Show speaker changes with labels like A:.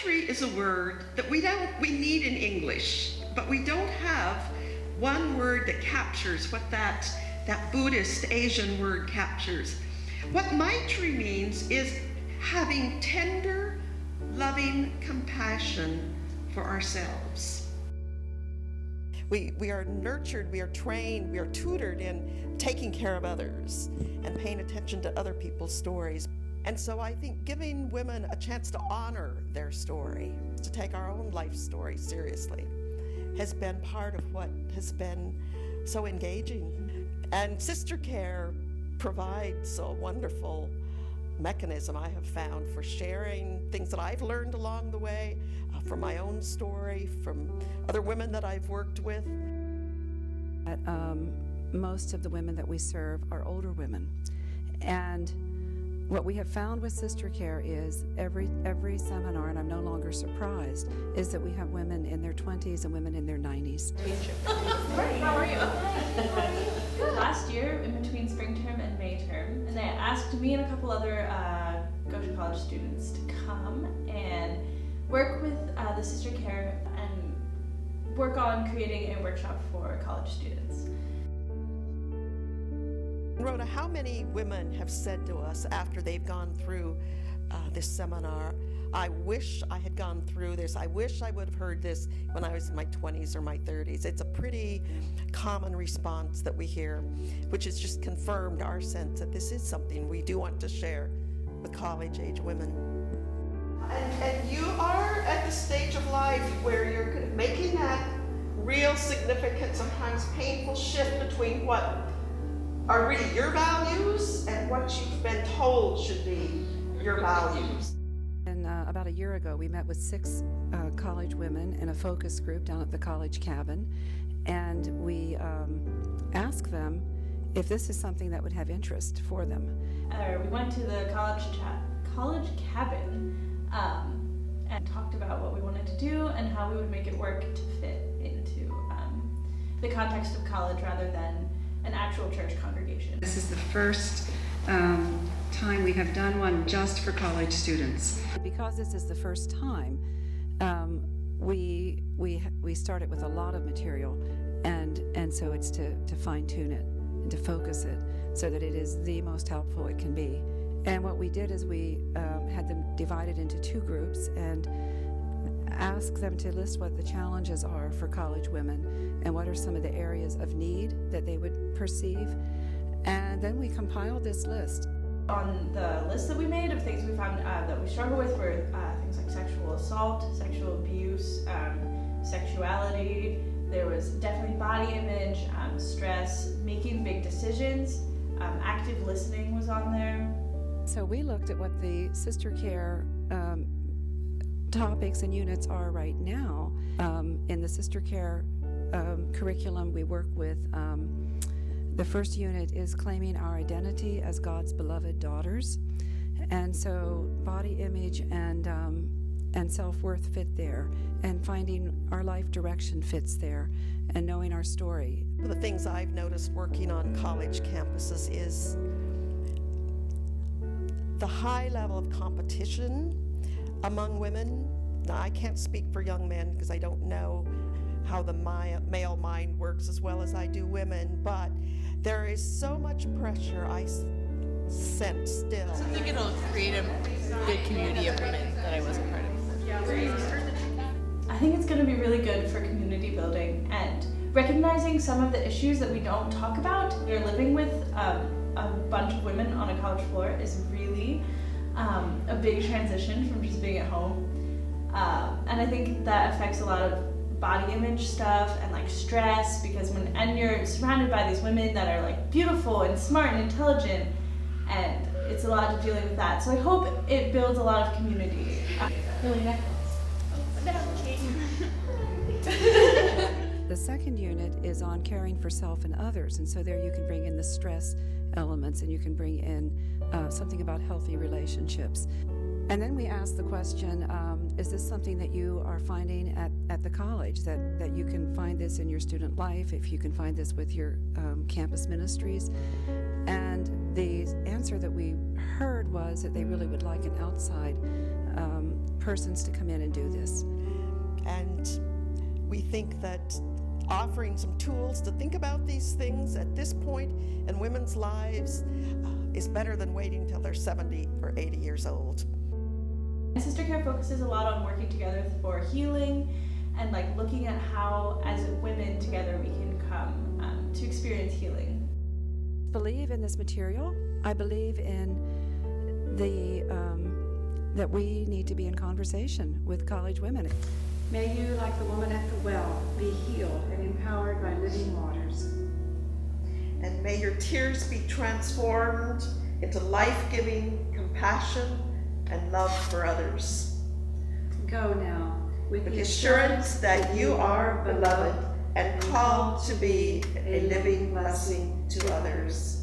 A: tree is a word that we need in English, but we don't have one word that captures what that Buddhist Asian word captures. What Maitri means is having tender, loving compassion for ourselves. We are nurtured, we are trained, we are tutored in taking care of others and paying attention to other people's stories. And so I think giving women a chance to honor their story, to take our own life story seriously, has been part of what has been so engaging. And sister care provides a wonderful mechanism, I have found, for sharing things that I've learned along the way, from my own story, from other women that I've worked with.
B: Most of the women that we serve are older women. And what we have found with sister care is every seminar, and I'm no longer surprised, is that we have women in their 20s and women in their 90s.
C: Hi, how are you? Last year, in between spring term and May term, and they asked me and a couple other Goshen College students to come and work with the sister care and work on creating a workshop for college students.
A: Rhoda, how many women have said to us after they've gone through this seminar, I wish I had gone through this, I wish I would have heard this when I was in my 20s or my 30s. It's a pretty common response that we hear, which has just confirmed our sense that this is something we do want to share with college-age women. And you are at the stage of life where you're making that real significant, sometimes painful shift between what are really your values and what you've been told should be your values.
B: And about a year ago, we met with 6 college women in a focus group down at the college cabin, and we asked them if this is something that would have interest for them.
C: We went to the college cabin and talked about what we wanted to do and how we would make it work to fit into the context of college rather than an actual church congregation.
D: This is the first time we have done one just for college students.
B: Because this is the first time, we started with a lot of material, and so it's to fine-tune it and to focus it so that it is the most helpful it can be. And what we did is we had them divided into 2 groups and ask them to list what the challenges are for college women and what are some of the areas of need that they would perceive. And then we compiled this list.
C: On the list that we made of things we found that we struggle with were things like sexual assault, sexual abuse, sexuality. There was definitely body image, stress, making big decisions, active listening was on there.
B: So we looked at what the sister care topics and units are right now. In the sister care curriculum, we work with the first unit is claiming our identity as God's beloved daughters, and so body image and self-worth fit there, and finding our life direction fits there, and knowing our story.
A: One of the things I've noticed working on college campuses is the high level of competition among women. Now, I can't speak for young men because I don't know how the male mind works as well as I do women, but there is so much pressure I sense still.
E: I think it'll create a good community of women that I wasn't part of.
C: I think it's going to be really good for community building and recognizing some of the issues that we don't talk about. You're living with a bunch of women on a college floor is really a big transition from just being at home. And I think that affects a lot of body image stuff and like stress, because and you're surrounded by these women that are like beautiful and smart and intelligent, and it's a lot of dealing with that. So I hope it builds a lot of community. Really nice.
B: The second unit is on caring for self and others, and so there you can bring in the stress elements, and you can bring in something about healthy relationships. And then we ask the question, is this something that you are finding at the college, that you can find this in your student life, if you can find this with your campus ministries? And the answer that we heard was that they really would like an outside persons to come in and do this.
A: And we think that offering some tools to think about these things at this point in women's lives is better than waiting till they're 70 or 80 years old.
C: Sister Care focuses a lot on working together for healing and like looking at how as women together we can come to experience healing.
B: I believe in this material. I believe in that we need to be in conversation with college women.
D: May you, like the woman at the well, be healed and empowered by living waters.
F: And may your tears be transformed into life-giving compassion and love for others.
D: Go now with
F: the assurance that you are beloved and called to be a living blessing to others.